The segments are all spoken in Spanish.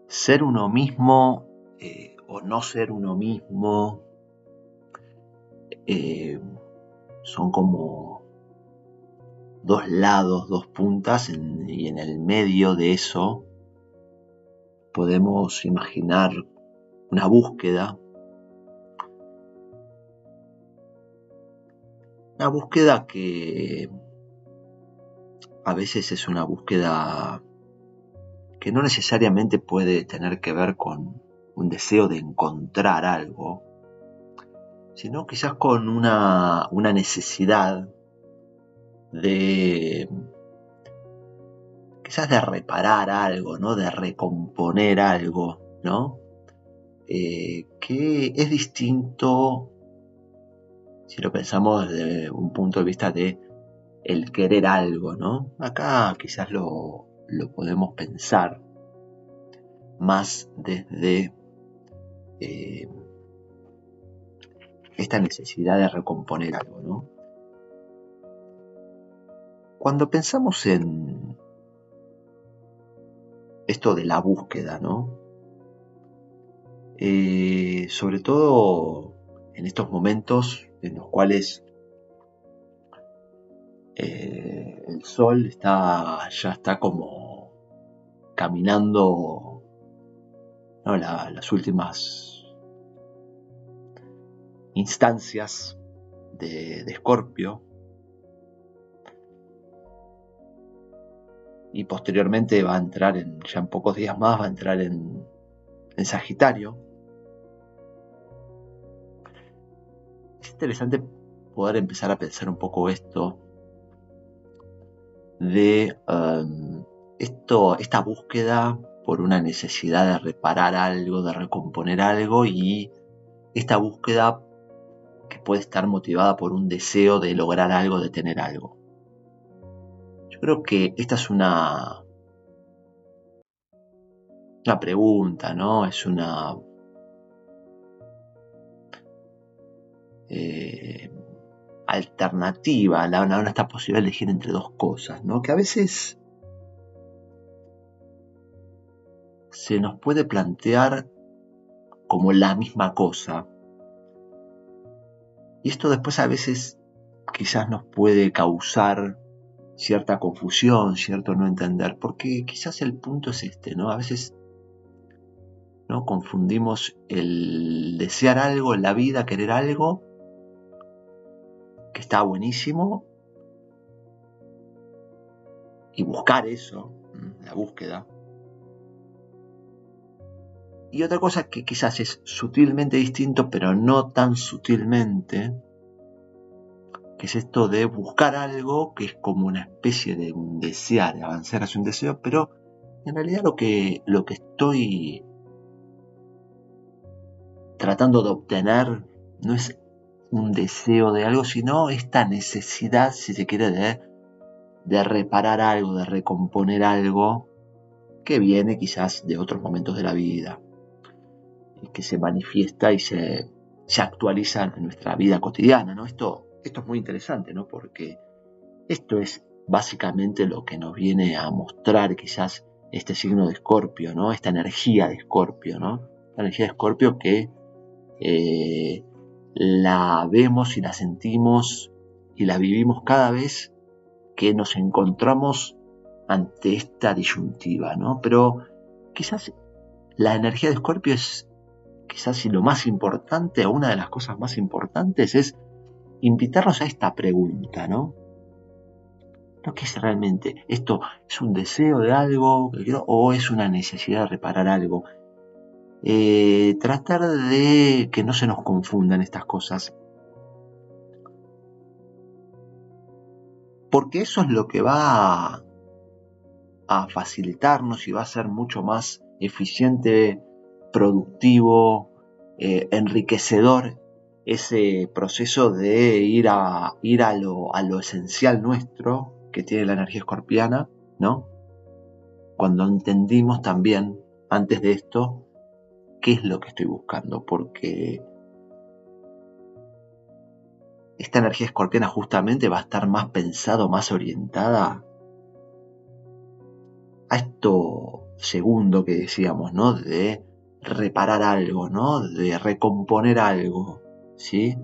Ser uno mismo o no ser uno mismo son como dos lados, dos puntas, y en el medio de eso podemos imaginar una búsqueda. Una búsqueda que a veces es una búsqueda que no necesariamente puede tener que ver con un deseo de encontrar algo, sino quizás con una necesidad de quizás de reparar algo, ¿no? De recomponer algo, ¿no? Que es distinto si lo pensamos desde un punto de vista de el querer algo, ¿no? Acá quizás lo podemos pensar más desde esta necesidad de recomponer algo, ¿no? Cuando pensamos en esto de la búsqueda, ¿no? Sobre todo en estos momentos en los cuales el sol ya está como caminando, ¿no? Las últimas instancias de Escorpio, y posteriormente va a entrar ya en pocos días más, va a entrar en Sagitario. Es interesante poder empezar a pensar un poco esto de esta búsqueda por una necesidad de reparar algo, de recomponer algo, y esta búsqueda que puede estar motivada por un deseo de lograr algo, de tener algo. Yo creo que esta es una pregunta, ¿no? Es una alternativa, una esta posibilidad de elegir entre dos cosas, ¿no? Que a veces se nos puede plantear como la misma cosa. Y esto después a veces quizás nos puede causar cierta confusión, cierto no entender, porque quizás el punto es este, ¿no? A veces, ¿no? Confundimos el desear algo en la vida, querer algo, que está buenísimo, y buscar eso, la búsqueda. Y otra cosa que quizás es sutilmente distinto, pero no tan sutilmente, que es esto de buscar algo que es como una especie de un desear, de avanzar hacia un deseo, pero en realidad lo que estoy tratando de obtener no es un deseo de algo, sino esta necesidad, si se quiere, de reparar algo, de recomponer algo que viene quizás de otros momentos de la vida y que se manifiesta y se actualiza en nuestra vida cotidiana, ¿no? Esto es muy interesante, ¿no? Porque esto es básicamente lo que nos viene a mostrar quizás este signo de Escorpio, ¿no? Esta energía de Escorpio, ¿no? La energía de Escorpio que la vemos y la sentimos y la vivimos cada vez que nos encontramos ante esta disyuntiva, ¿no? Pero quizás la energía de Escorpio es quizás lo más importante, o una de las cosas más importantes es invitarnos a esta pregunta, ¿no? ¿No? ¿Qué es realmente? ¿Esto es un deseo de algo o es una necesidad de reparar algo? Tratar de que no se nos confundan estas cosas, porque eso es lo que va a facilitarnos y va a ser mucho más eficiente, productivo, enriquecedor ese proceso de ir a lo esencial nuestro que tiene la energía escorpiana, ¿no? Cuando entendimos también, antes de esto, qué es lo que estoy buscando, porque esta energía escorpiana justamente va a estar más pensado, más orientada a esto segundo que decíamos, ¿no? De reparar algo, ¿no? De recomponer algo, ¿sí?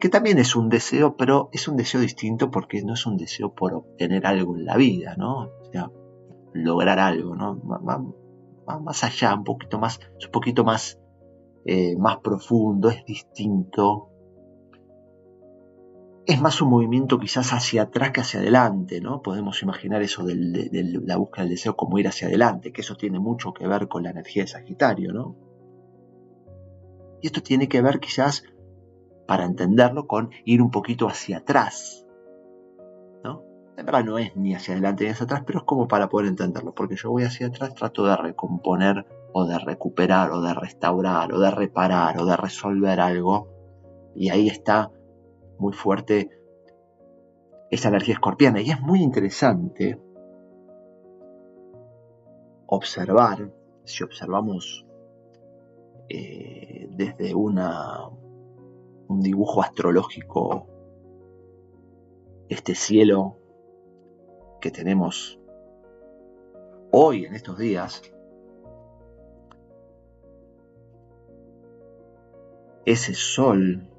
Que también es un deseo, pero es un deseo distinto porque no es un deseo por obtener algo en la vida, ¿no? O sea, lograr algo, ¿no? Va más allá, un poquito más, es un poquito más, más profundo, es distinto. Es más un movimiento quizás hacia atrás que hacia adelante, ¿no? Podemos imaginar eso de la búsqueda del deseo como ir hacia adelante, que eso tiene mucho que ver con la energía de Sagitario, ¿no? Y esto tiene que ver quizás, para entenderlo, con ir un poquito hacia atrás, ¿no? En verdad no es ni hacia adelante ni hacia atrás, pero es como para poder entenderlo, porque yo voy hacia atrás, trato de recomponer o de recuperar o de restaurar o de reparar o de resolver algo, y ahí está muy fuerte esa energía escorpiana. Y es muy interesante observar, si observamos desde un dibujo astrológico, este cielo que tenemos hoy en estos días, ese sol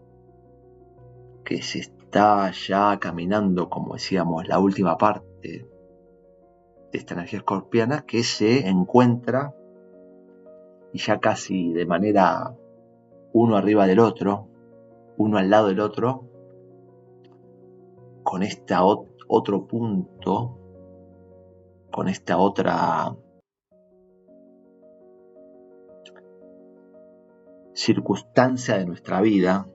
que se está ya caminando, como decíamos, la última parte de esta energía escorpiana, que se encuentra y ya casi de manera uno arriba del otro, uno al lado del otro, con esta otro punto, con esta otra circunstancia de nuestra vida,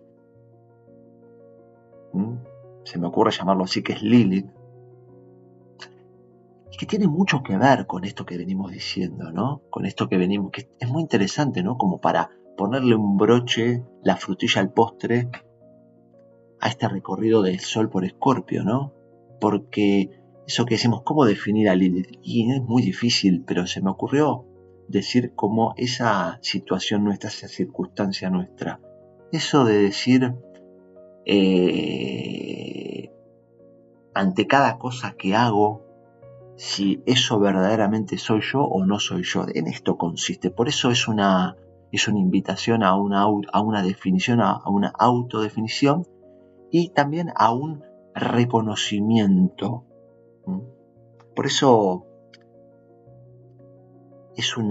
se me ocurre llamarlo así, que es Lilith, y que tiene mucho que ver con esto que venimos diciendo, ¿no? Con esto que venimos, que es muy interesante, ¿no? Como para ponerle un broche, la frutilla al postre, a este recorrido del Sol por Escorpio, ¿no? Porque eso que decimos, ¿cómo definir a Lilith? Y es muy difícil, pero se me ocurrió decir como esa situación nuestra, esa circunstancia nuestra. Eso de decir, ante cada cosa que hago, si eso verdaderamente soy yo o no soy yo. En esto consiste. Por eso es una invitación a una definición, a una autodefinición y también a un reconocimiento. Por eso es un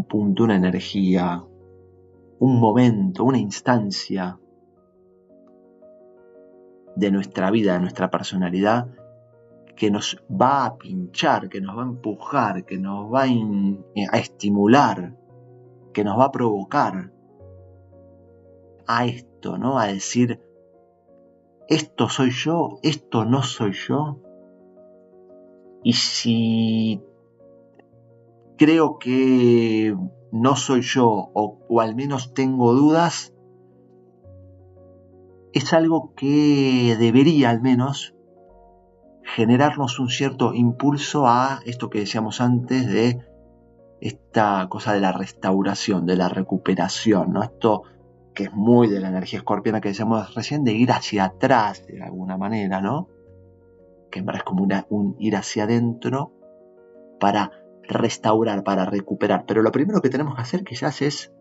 punto, una energía, un momento, una instancia de nuestra vida, de nuestra personalidad, que nos va a pinchar, que nos va a empujar, que nos va a estimular, que nos va a provocar a esto, ¿no? A decir, esto soy yo, esto no soy yo. Y si creo que no soy yo, o al menos tengo dudas, es algo que debería al menos generarnos un cierto impulso a esto que decíamos antes de esta cosa de la restauración, de la recuperación, ¿no? Esto que es muy de la energía escorpiana que decíamos recién, de ir hacia atrás de alguna manera, ¿no? Que en verdad es como un ir hacia adentro para restaurar, para recuperar. Pero lo primero que tenemos que hacer quizás es,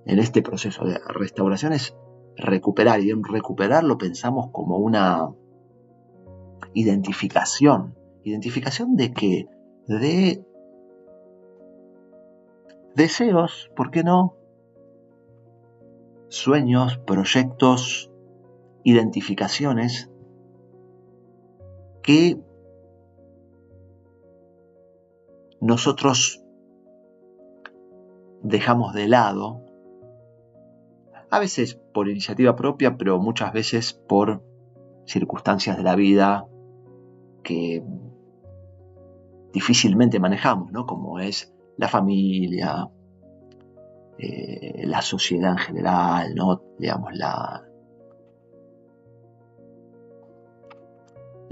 en este proceso de restauración, es recuperar. Y en recuperar lo pensamos como una identificación. ¿Identificación de qué? De deseos, ¿por qué no? Sueños, proyectos, identificaciones que nosotros dejamos de lado, a veces por iniciativa propia, pero muchas veces por circunstancias de la vida que difícilmente manejamos, ¿no? Como es la familia, la sociedad en general, ¿no? Digamos,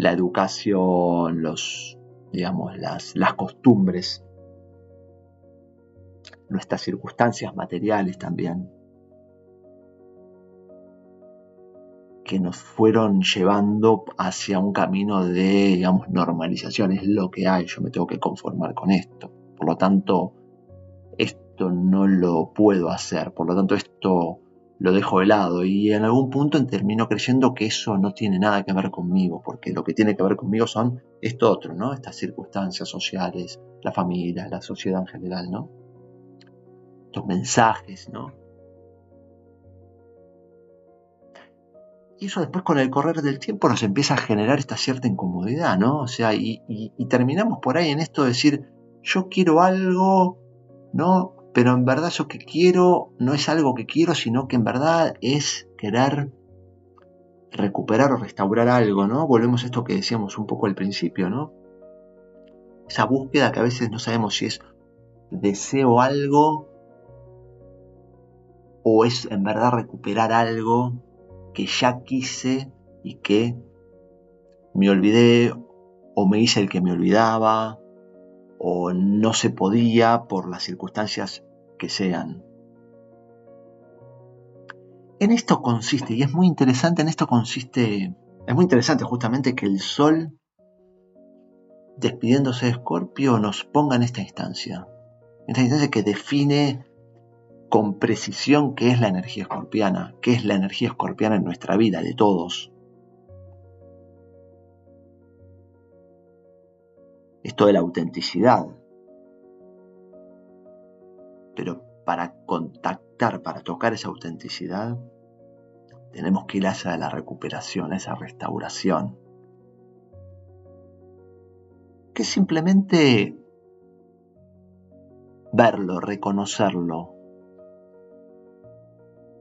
la educación, digamos, las costumbres, nuestras circunstancias materiales también, que nos fueron llevando hacia un camino de, digamos, normalización. Es lo que hay, yo me tengo que conformar con esto. Por lo tanto, esto no lo puedo hacer. Por lo tanto, esto lo dejo de lado. Y en algún punto termino creyendo que eso no tiene nada que ver conmigo, porque lo que tiene que ver conmigo son esto otro, ¿no? Estas circunstancias sociales, la familia, la sociedad en general, ¿no? Estos mensajes, ¿no? Y eso después con el correr del tiempo nos empieza a generar esta cierta incomodidad, ¿no? O sea, y terminamos por ahí en esto de decir, yo quiero algo, ¿no? Pero en verdad eso que quiero no es algo que quiero, sino que en verdad es querer recuperar o restaurar algo, ¿no? Volvemos a esto que decíamos un poco al principio, ¿no? Esa búsqueda que a veces no sabemos si es deseo algo o es en verdad recuperar algo que ya quise y que me olvidé o me hice el que me olvidaba o no se podía por las circunstancias que sean. En esto consiste, y es muy interesante, es muy interesante justamente que el Sol, despidiéndose de Escorpio, nos ponga en esta instancia que define con precisión qué es la energía escorpiana, qué es la energía escorpiana en nuestra vida, de todos. Esto de la autenticidad. Pero para contactar, para tocar esa autenticidad, tenemos que ir hacia la recuperación, esa restauración. Que es simplemente verlo, reconocerlo,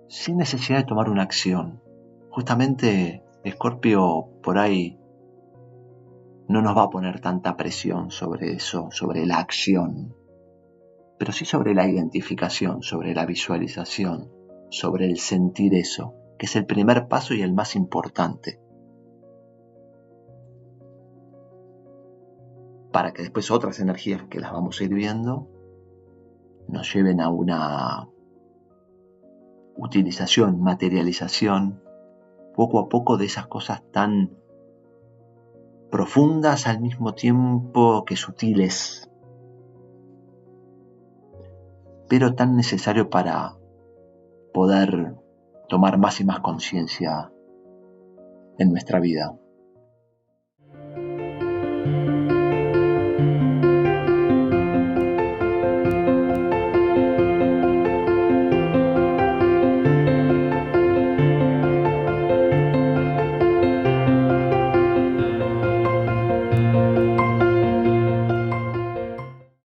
sin necesidad de tomar una acción. Justamente Escorpio por ahí no nos va a poner tanta presión sobre eso, sobre la acción, pero sí sobre la identificación, sobre la visualización, sobre el sentir eso, que es el primer paso y el más importante, para que después otras energías que las vamos a ir viendo nos lleven a una utilización, materialización, poco a poco de esas cosas tan profundas al mismo tiempo que sutiles, pero tan necesario para poder tomar más y más conciencia en nuestra vida.